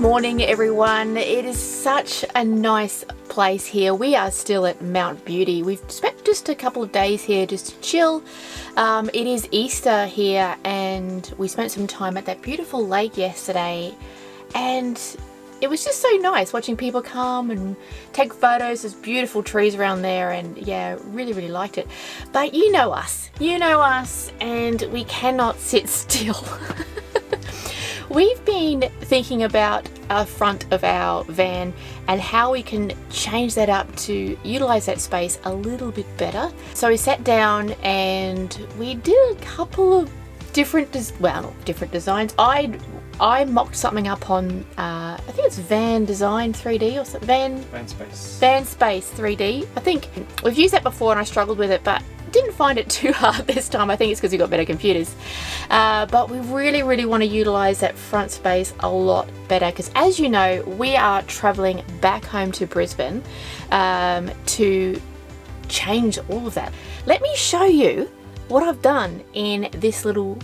morning, everyone. It is such a nice place here. We are still at Mount Beauty. We've spent just a couple of days here just to chill. It is Easter here and we spent some time at that beautiful lake yesterday, and it was just so nice watching people come and take photos. There's beautiful trees around there, and yeah, really liked it. But you know us, and we cannot sit still. We've been thinking about the front of our van and how we can change that up to utilize that space a little bit better. So we sat down and we did a couple of different designs. I mocked something up on I think it's Van Design 3D or something. Van Space 3D. I think we've used that before and I struggled with it, but didn't find it too hard this time. I think it's because we've got better computers. But we really want to utilize that front space a lot better, because as you know, we are traveling back home to Brisbane to change all of that. Let me show you what I've done in this little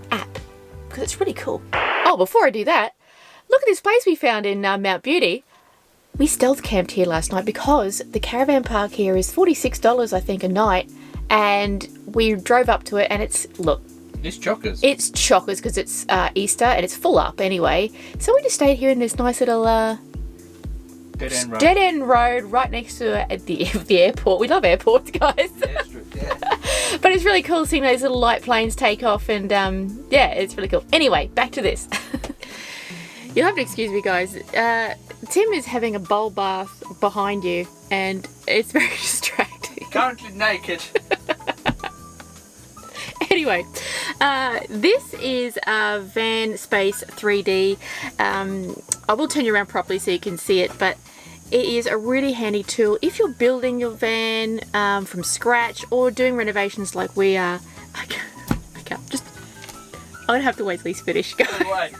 app, because it's really cool. Oh, before I do that, look at this place we found in Mount Beauty. We stealth camped here last night because the caravan park here is $46, I think, a night, and we drove up to it and it's chockers. It's chockers because it's Easter and it's full up anyway. So we just stayed here in this nice little dead end road right next to the airport. We love airports, guys. Yeah. But it's really cool seeing those little light planes take off, and yeah, it's really cool. Anyway, back to this. You'll have to excuse me, guys. Tim is having a bowl bath behind you and it's very distracting. Currently naked. Anyway, this is Van Space 3D. I will turn you around properly so you can see it, but it is a really handy tool if you're building your van from scratch or doing renovations like we are. I'm gonna have to wait till he's finished, guys.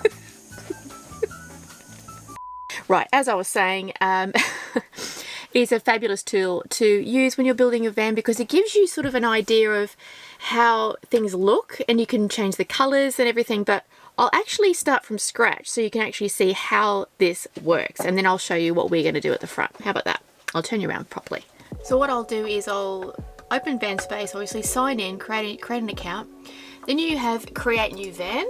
Right, as I was saying, it is a fabulous tool to use when you're building a van, because it gives you sort of an idea of how things look and you can change the colours and everything. But I'll actually start from scratch so you can actually see how this works, and then I'll show you what we're going to do at the front. How about that? I'll turn you around properly. So what I'll do is I'll open Van Space, obviously sign in, create an account. Then you have create new van.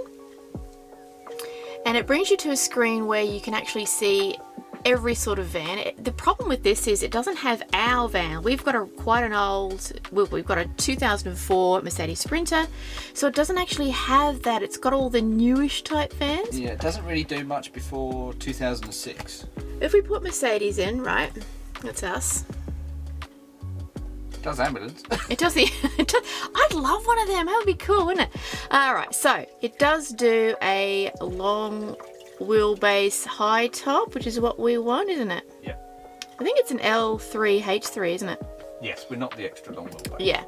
And it brings you to a screen where you can actually see every sort of van. The problem with this is it doesn't have our van. We've got we've got a 2004 Mercedes Sprinter, so it doesn't actually have that. It's got all the newish type vans. Yeah, it doesn't really do much before 2006. If we put Mercedes in, right, that's us. It does ambulance. It does. I'd love one of them. That would be cool, wouldn't it? Alright, so it does do a long wheelbase high top, which is what we want, isn't it? Yeah. I think it's an L3H3, isn't it? Yes, we're not the extra long wheelbase. Yeah,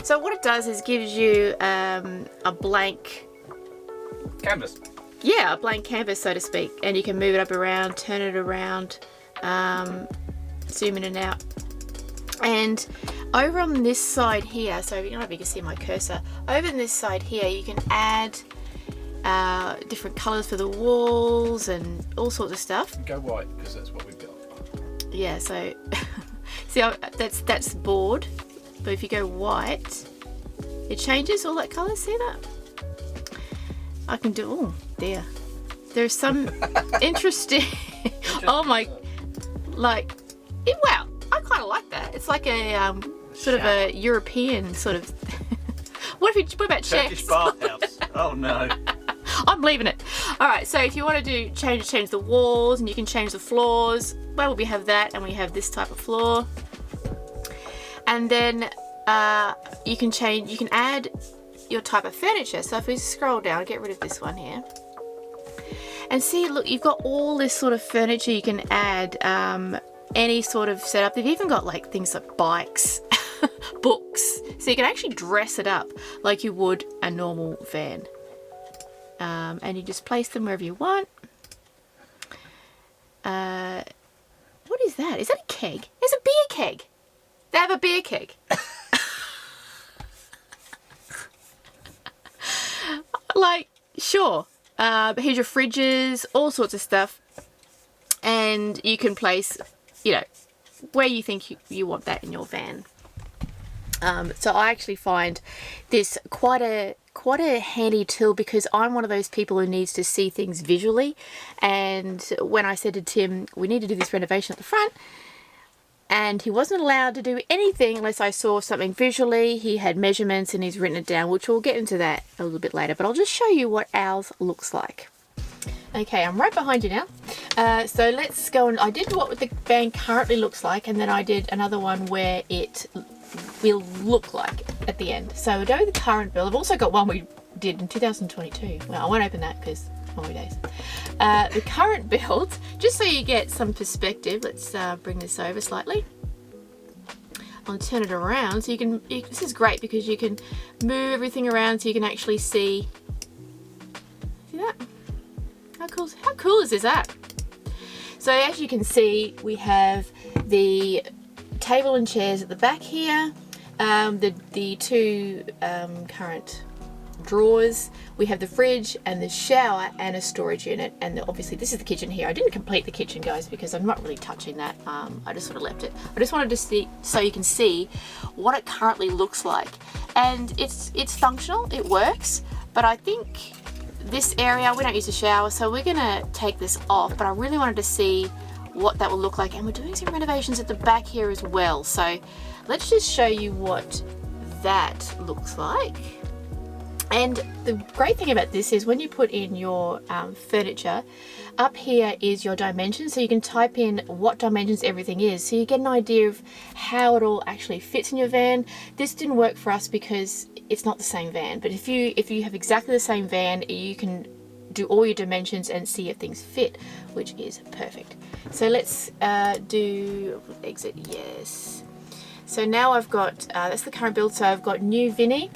so what it does is gives you a blank canvas. Yeah, a blank canvas, so to speak, and you can move it up around, turn it around, zoom in and out. And over on this side here, so I don't know if you can see my cursor, over on this side here you can add different colours for the walls and all sorts of stuff. Go white, because that's what we've got. Yeah, so see, that's the board, but if you go white, it changes all that colour. See that? I can do, oh dear, there's some interesting, oh my, wow, I kind of like that. It's like a sort of a European sort of. What about Turkish chefs? bathhouse? Oh no. I'm leaving it. All right. So if you want to do change the walls, and you can change the floors. Well, we have that, and we have this type of floor. And then you can add your type of furniture. So if we scroll down, get rid of this one here. And see, look, you've got all this sort of furniture you can add. Any sort of setup. They've even got like things like bikes, books, so you can actually dress it up like you would a normal van, and you just place them wherever you want. What is that? Is that a keg? It's a beer keg. They have a beer keg. Like, sure, Here's your fridges, all sorts of stuff. And you can place, you know, where you think you want that in your van. So I actually find this quite a handy tool because I'm one of those people who needs to see things visually. And when I said to Tim, we need to do this renovation at the front, and he wasn't allowed to do anything unless I saw something visually. He had measurements and he's written it down, which we'll get into that a little bit later, but I'll just show you what ours looks like. Okay, I'm right behind you now. So let's go, and I did what the van currently looks like, and then I did another one where it will look like at the end. So we'll go with the current build. I've also got one we did in 2022. Well, I won't open that because holidays. The current build, just so you get some perspective, let's bring this over slightly. I'll turn it around so you can, this is great because you can move everything around so you can actually see that? How cool is that? So as you can see, we have the table and chairs at the back here, the two current drawers, we have the fridge and the shower and a storage unit, and obviously this is the kitchen here. I didn't complete the kitchen, guys, because I'm not really touching that. I just sort of left it. I just wanted to see so you can see what it currently looks like, and it's functional, it works, but I think this area, we don't use a shower, so we're gonna take this off, but I really wanted to see what that will look like, and we're doing some renovations at the back here as well, so let's just show you what that looks like. And the great thing about this is when you put in your furniture, up here is your dimensions, so you can type in what dimensions everything is, so you get an idea of how it all actually fits in your van. This didn't work for us because it's not the same van, but if you have exactly the same van, you can do all your dimensions and see if things fit, which is perfect. So let's do exit, yes. So now I've got, that's the current build, so I've got new Vinny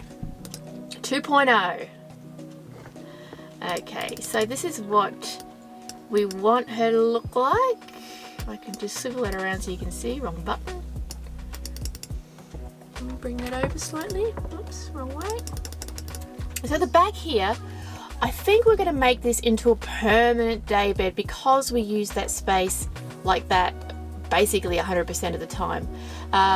2.0. Okay, so this is what we want her to look like. I can just swivel it around so you can see. Wrong button. Let me bring that over slightly. Oops, wrong way. So the back here, I think we're going to make this into a permanent day bed because we use that space like that basically 100% of the time.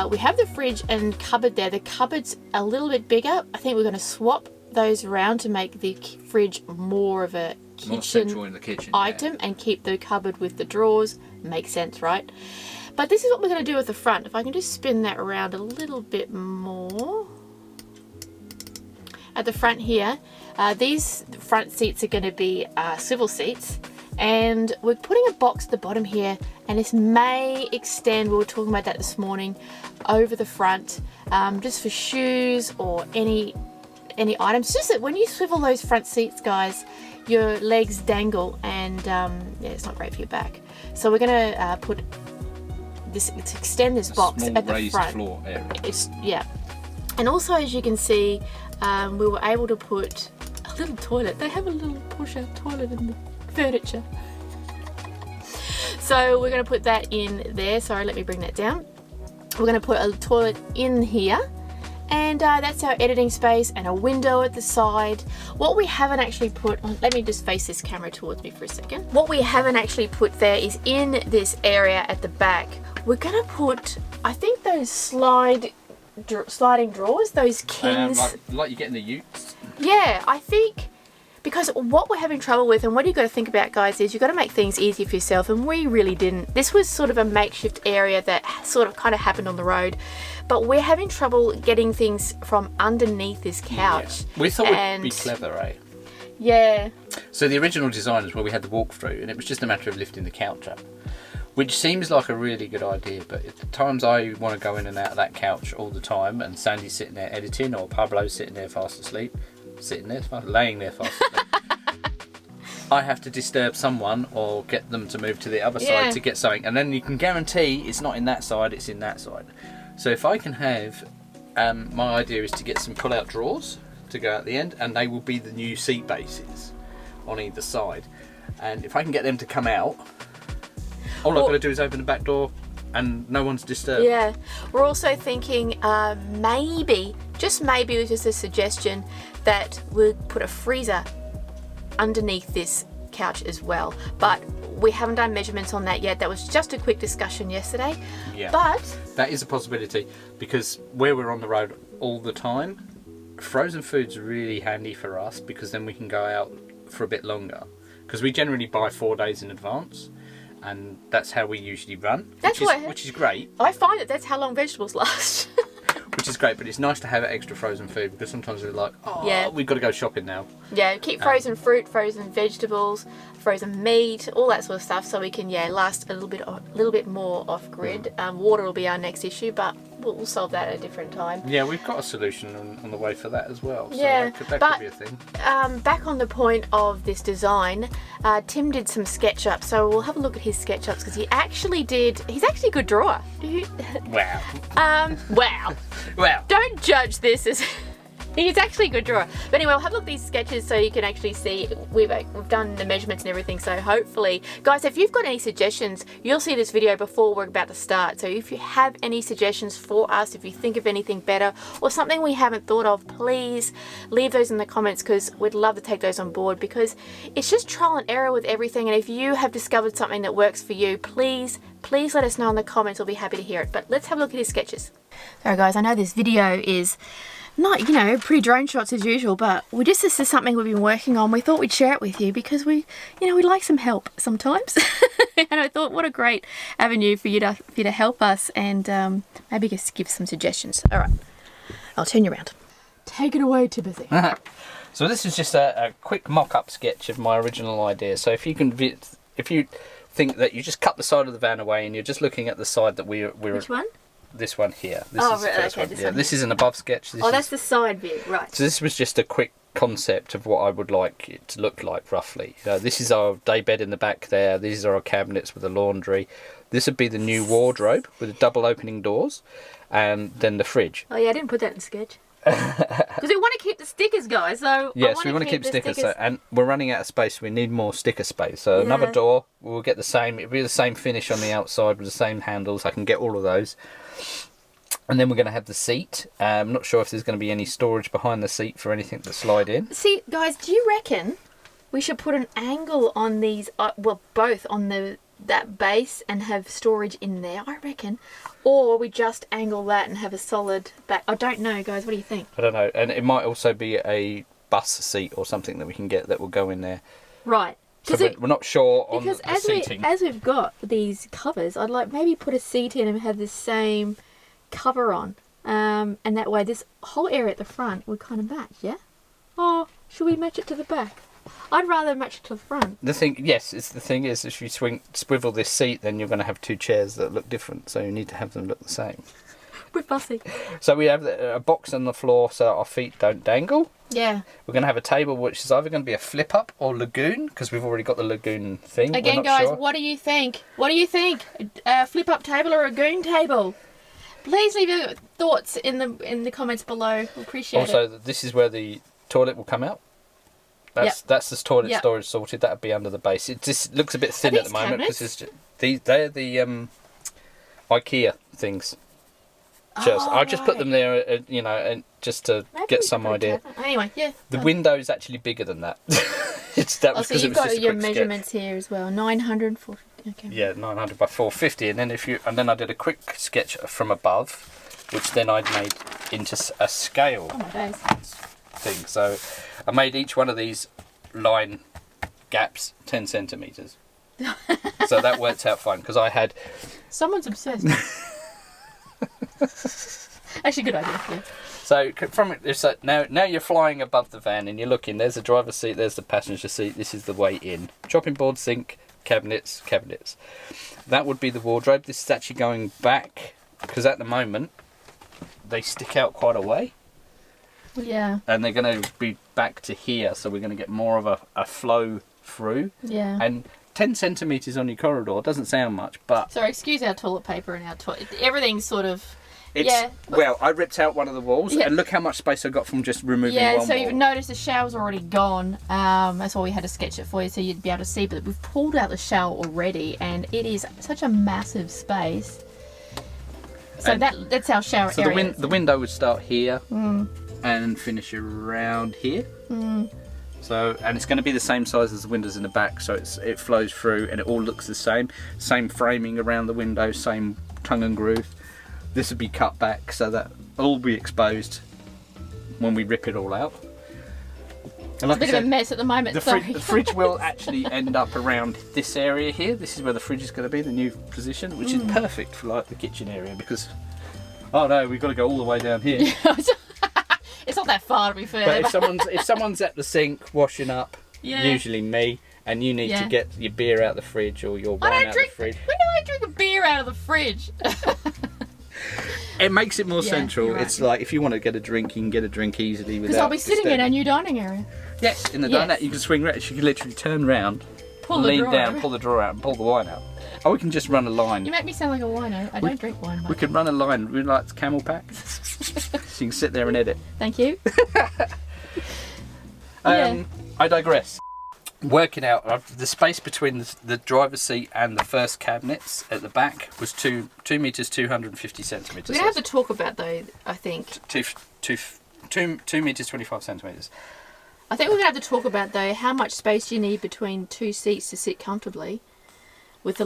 We have the fridge and cupboard there. The cupboard's a little bit bigger. I think we're going to swap those around to make the fridge more of a kitchen item, and keep the cupboard with the drawers. Makes sense, right? But this is what we're going to do with the front. If I can just spin that around a little bit more. At the front here, these front seats are going to be swivel seats, and we're putting a box at the bottom here, and this may extend, we were talking about that this morning, over the front, just for shoes or any items. Just that when you swivel those front seats, guys, your legs dangle, and yeah, it's not great for your back. So we're going to put this to extend this box at the front. Floor area. Yeah, and also as you can see, we were able to put a little toilet. They have a little push-out toilet in the furniture. So we're going to put that in there. Sorry, let me bring that down. We're going to put a toilet in here, and that's our editing space, and a window at the side. What we haven't actually put on, let me just face this camera towards me for a second. What we haven't actually put there is in this area at the back, we're going to put, I think, those sliding drawers, those kings. Like you get in the utes? Yeah, I think, because what we're having trouble with, and what you've got to think about, guys, is you've got to make things easy for yourself, and we really didn't. This was sort of a makeshift area that sort of kind of happened on the road, but we're having trouble getting things from underneath this couch. Yeah. We thought it'd be clever, eh? Yeah. So the original design is where we had the walkthrough, and it was just a matter of lifting the couch up, which seems like a really good idea, but at times I want to go in and out of that couch all the time, and Sandy's sitting there editing, or Pablo's sitting there fast asleep. Laying there fast asleep. I have to disturb someone or get them to move to the other side to get something, and then you can guarantee it's not in that side, it's in that side. So if I can have, my idea is to get some pull-out drawers to go out the end, and they will be the new seat bases on either side. And if I can get them to come out, all I've got to do is open the back door and no one's disturbed. Yeah. We're also thinking maybe, just maybe, it was just a suggestion, that we'll put a freezer underneath this couch as well, but we haven't done measurements on that yet. That was just a quick discussion yesterday. Yeah. But that is a possibility, because where we're on the road all the time, frozen food's really handy for us, because then we can go out for a bit longer, because we generally buy 4 days in advance, and that's how we usually run. Which is great. I find that that's how long vegetables last. Which is great, but it's nice to have extra frozen food, because sometimes we're like, oh, yeah, we've got to go shopping now. Yeah, keep frozen fruit, frozen vegetables, frozen meat, all that sort of stuff, so we can last a little bit more off grid. Water will be our next issue, but we'll solve that at a different time. Yeah, we've got a solution on the way for that as well. So yeah, that could be a thing. Back on the point of this design, Tim did some SketchUp, so we'll have a look at his SketchUps, because he's actually a good drawer. Wow. Wow. Well, don't judge this as he's actually a good drawer. But anyway, we'll have a look at these sketches so you can actually see we've done the measurements and everything. So hopefully, guys, if you've got any suggestions, you'll see this video before we're about to start. So if you have any suggestions for us, if you think of anything better or something we haven't thought of, please leave those in the comments, because we'd love to take those on board, because it's just trial and error with everything. And if you have discovered something that works for you, please let us know in the comments. We'll be happy to hear it. But let's have a look at his sketches. Sorry guys, I know this video is not, pretty drone shots as usual, but this is something we've been working on. We thought we'd share it with you, because we like some help sometimes. And I thought, what a great avenue for you to help us, and maybe just give some suggestions. All right, I'll turn you around. Take it away, Timothy. So this is just a quick mock-up sketch of my original idea. So if you think that you just cut the side of the van away and you're just looking at the side that we're Which one? This one here. This is an above sketch. That's the side view, right. So this was just a quick concept of what I would like it to look like roughly. This is our day bed in the back there. These are our cabinets with a laundry. This would be the new wardrobe with the double opening doors, and then the fridge. Oh yeah, I didn't put that in sketch. Because we want to keep the stickers, guys. So yes, we want to keep stickers. So, and we're running out of space. We need more sticker space. So another door. We'll get the same. It'll be the same finish on the outside with the same handles. I can get all of those. And then we're going to have the seat. I'm not sure if there's going to be any storage behind the seat for anything to slide in. See, guys, do you reckon we should put an angle on these? Both on that base and have storage in there, I reckon. Or we just angle that and have a solid back. I don't know, guys. What do you think? I don't know. And it might also be a bus seat or something that we can get that will go in there. Right. So we're not sure on the seating. Because as we've got these covers, I'd like maybe put a seat in and have the same cover on. And that way this whole area at the front would kind of match, yeah? Or should we match it to the back? I'd rather match it to the front. The thing is, if you swivel this seat, then you're going to have two chairs that look different, so you need to have them look the same. We're fussy. So we have a box on the floor so our feet don't dangle. Yeah. We're going to have a table which is either going to be a flip up or lagoon, because we've already got the lagoon thing. Again, guys, what do you think? What do you think? A flip up table or a lagoon table? Please leave your thoughts in the comments below. We appreciate it. Also, this is where the toilet will come out. That's the toilet storage sorted. That would be under the base. It just looks a bit thin at the moment because they're the IKEA things. I just put them there, and just to get some idea. Anyway, yeah. The window is actually bigger than that. So you've got your measurements here as well. 940. Okay. Yeah, 900 by 450, and then I did a quick sketch from above, which then I made into a scale thing. So I made each one of these line gaps 10 centimeters. So that worked out fine because I had. Someone's obsessed. Actually, good idea. Yeah. So it's like now you're flying above the van and you're looking. There's the driver's seat. There's the passenger seat. This is the way in. Chopping board, sink, cabinets. That would be the wardrobe. This is actually going back because at the moment they stick out quite a way. Yeah. And they're going to be back to here, so we're going to get more of a flow through. Yeah. And 10 centimetres on your corridor doesn't sound much, but... Sorry, excuse our toilet paper and our toilet. Everything's sort of... Well, I ripped out one of the walls, and look how much space I got from just removing one wall. Yeah, so you've noticed the shower's already gone. That's why we had to sketch it for you, so you'd be able to see. But we've pulled out the shower already, and it is such a massive space. So that's our shower area. So the window would start here and finish around here. So, and it's going to be the same size as the windows in the back, so it flows through and it all looks the same. Same framing around the window, same tongue and groove. This would be cut back so that it'll all be exposed when we rip it all out. And like It's a bit of a mess at the moment, the fridge will actually end up around this area here. This is where the fridge is going to be, the new position, which is perfect for like the kitchen area because, oh no, we've got to go all the way down here. It's not that far, to be fair. But if someone's at the sink washing up, usually me, and you need to get your beer out of the fridge or your wine out of the fridge. When do I drink a beer out of the fridge? It makes it more central. You're right. It's like if you want to get a drink, you can get a drink easily. Because I'll be sitting in our new dining area. Yes, in the diner, you can swing round. You can literally turn round, lean down, pull the drawer out, and pull the wine out. Or we can just run a line. You make me sound like a wino. I don't drink wine. We could run a line. We like camel pack. So you can sit there and edit. Thank you. I digress. Working out the space between the driver's seat and the first cabinets at the back was 2 meters 250 centimeters. We're gonna have to talk about though. I think 2 meters 25 centimeters. I think we're gonna have to talk about though how much space you need between two seats to sit comfortably, with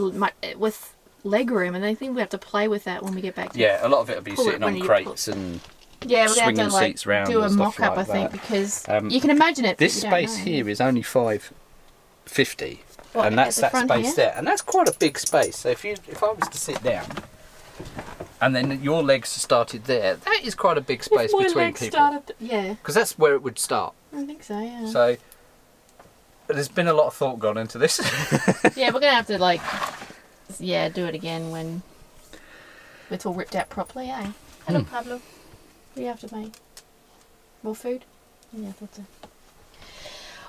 leg room, and I think we have to play with that when we get back. A lot of it will be sitting on crates and. Yeah, we're going to have to seats round do a mock-up, like I think, that. because you can imagine it. This space here is only 550, and that's that space here? there, and that's quite a big space. So if I was to sit down, and then your legs started there, that is quite a big space between people. Because that's where it would start. I think so. Yeah. So there's been a lot of thought gone into this. Yeah, we're going to have to do it again when it's all ripped out properly. Eh? Hello, Pablo. What do you have to make? More food? Yeah, I thought so.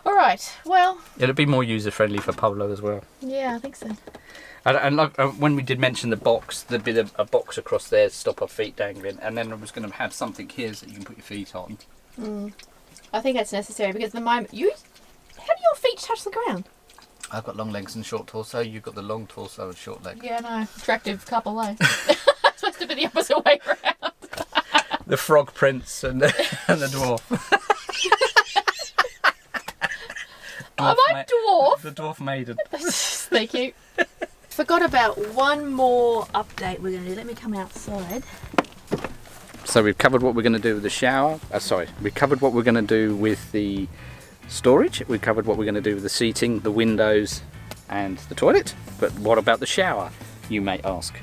Alright, well... It'll be more user-friendly for Pablo as well. Yeah, I think so. And like, when we did mention the box, there'd be a box across there to stop our feet dangling, and then I was going to have something here so you can put your feet on. I think that's necessary because at the moment... How do your feet touch the ground? I've got long legs and short torso, you've got the long torso and short legs. Yeah, no. Attractive couple, eh? It's supposed to be the opposite way around. The frog prince and the dwarf. Am I dwarf? The dwarf maiden. Thank you. Forgot about one more update we're going to do. Let me come outside. So we've covered what we're going to do with the shower. We covered what we're going to do with the storage. We covered what we're going to do with the seating, the windows, and the toilet. But what about the shower? You may ask.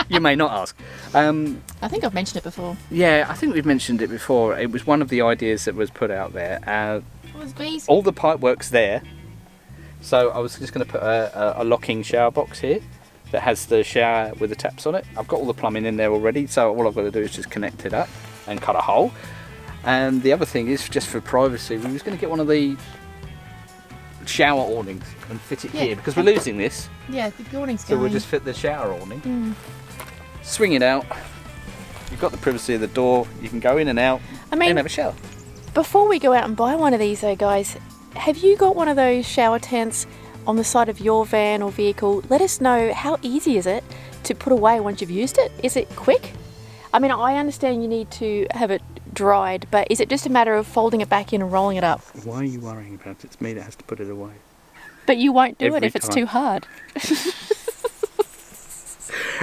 You may not ask. I think I've mentioned it before. Yeah, I think we've mentioned it before. It was one of the ideas that was put out there. Bees. All the pipe work's there. So I was just going to put a locking shower box here that has the shower with the taps on it. I've got all the plumbing in there already, so all I've got to do is just connect it up and cut a hole. And the other thing is, just for privacy, we was going to get one of the shower awnings and fit it here because we're losing this. Yeah, the awning's So going. we'll just fit the shower awning. Swing it out. You've got the privacy of the door. You can go in and out and have a shower. Before we go out and buy one of these though, guys, have you got one of those shower tents on the side of your van or vehicle? Let us know, how easy is it to put away once you've used it? Is it quick? I mean, I understand you need to have it dried, but is it just a matter of folding it back in and rolling it up? Why are you worrying about it? It's me that has to put it away. But you won't do it Every if it's time. too hard.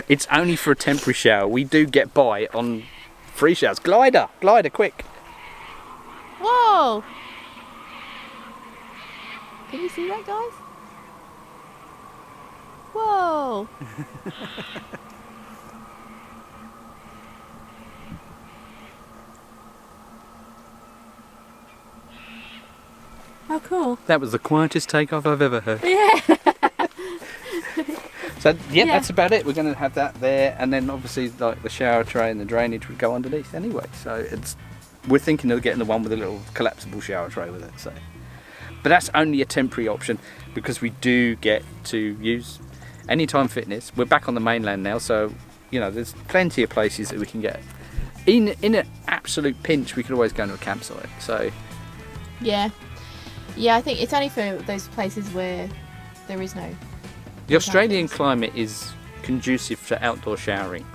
It's only for a temporary shower. We do get by on free showers. Glider, quick. Whoa! Can you see that, guys? Whoa! How cool. That was the quietest takeoff I've ever heard. Yeah. So yeah, that's about it. We're going to have that there, and then obviously like the shower tray and the drainage would go underneath anyway. So we're thinking of getting the one with a little collapsible shower tray with it. So, but that's only a temporary option because we do get to use Anytime Fitness. We're back on the mainland now, so you know there's plenty of places that we can get. In an absolute pinch, we could always go to a campsite. So Yeah, I think it's only for those places where there is no. the Australian climate is conducive for outdoor showering.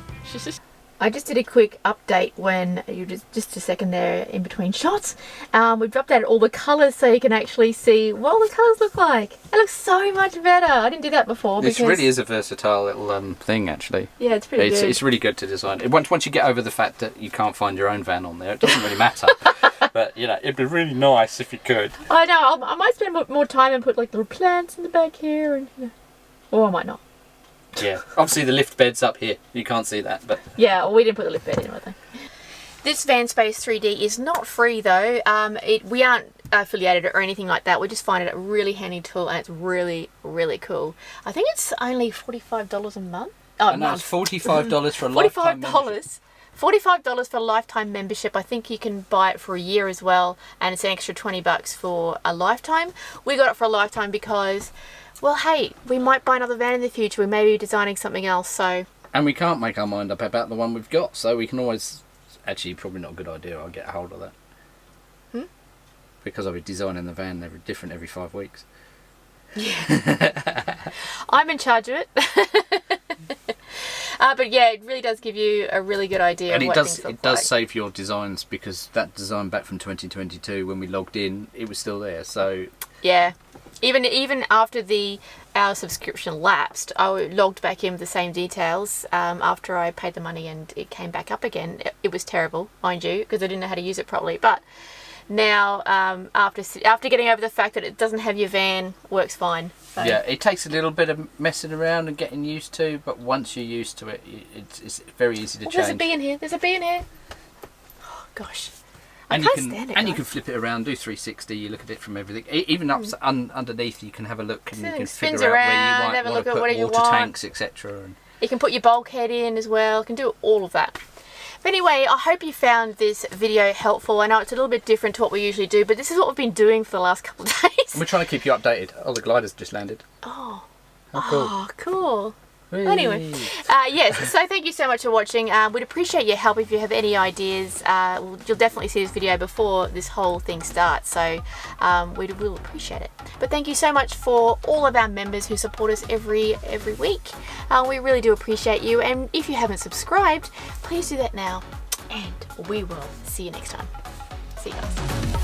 I just did a quick update when you just a second there in between shots. We've updated all the colours so you can actually see what all the colours look like. It looks so much better. I didn't do that before. This really is a versatile little thing, actually. Yeah, it's pretty good. It's really good to design. Once you get over the fact that you can't find your own van on there, it doesn't really matter. But, you know, it'd be really nice if you could. I know. I might spend more time and put like little plants in the back here, and or I might not. Yeah, obviously the lift bed's up here. You can't see that, but... Yeah, well, we didn't put the lift bed in, I think. This Van Space 3D is not free, though. We aren't affiliated or anything like that. We just find it a really handy tool, and it's really, really cool. I think it's only $45 a month. Oh, no, it's $45 for a lifetime membership. $45 for a lifetime membership. I think you can buy it for a year as well, and it's an extra $20 for a lifetime. We got it for a lifetime because... well, hey, we might buy another van in the future. We may be designing something else, so... And we can't make our mind up about the one we've got, so we can always... Actually, probably not a good idea. I'll get a hold of that. Because I'll be designing the van different every 5 weeks. Yeah. I'm in charge of it. But yeah, it really does give you a really good idea and of what things look like. It does save your designs, because that design back from 2022, when we logged in, it was still there, so... Yeah. Even after our subscription lapsed, I logged back in with the same details after I paid the money, and it came back up again. It was terrible, mind you, because I didn't know how to use it properly. But now, after getting over the fact that it doesn't have your van, works fine. So. Yeah, it takes a little bit of messing around and getting used to, but once you're used to it, it's very easy to change. There's a bee in here. There's a bee in here. Oh gosh. And you can flip it around, do 360. You look at it from everything, even up underneath. You can have a look, and you can figure out where you might want to put water tanks, etc. You can put your bulkhead in as well. You can do all of that. But anyway, I hope you found this video helpful. I know it's a little bit different to what we usually do, but this is what we've been doing for the last couple of days. We're trying to keep you updated. Oh, the glider's just landed. Oh, how cool! Oh, cool. Anyway, yes, so thank you so much for watching. We'd appreciate your help if you have any ideas. You'll definitely see this video before this whole thing starts, so we will appreciate it. But thank you so much for all of our members who support us every week. We really do appreciate you, and if you haven't subscribed, please do that now, and we will see you next time. See you guys.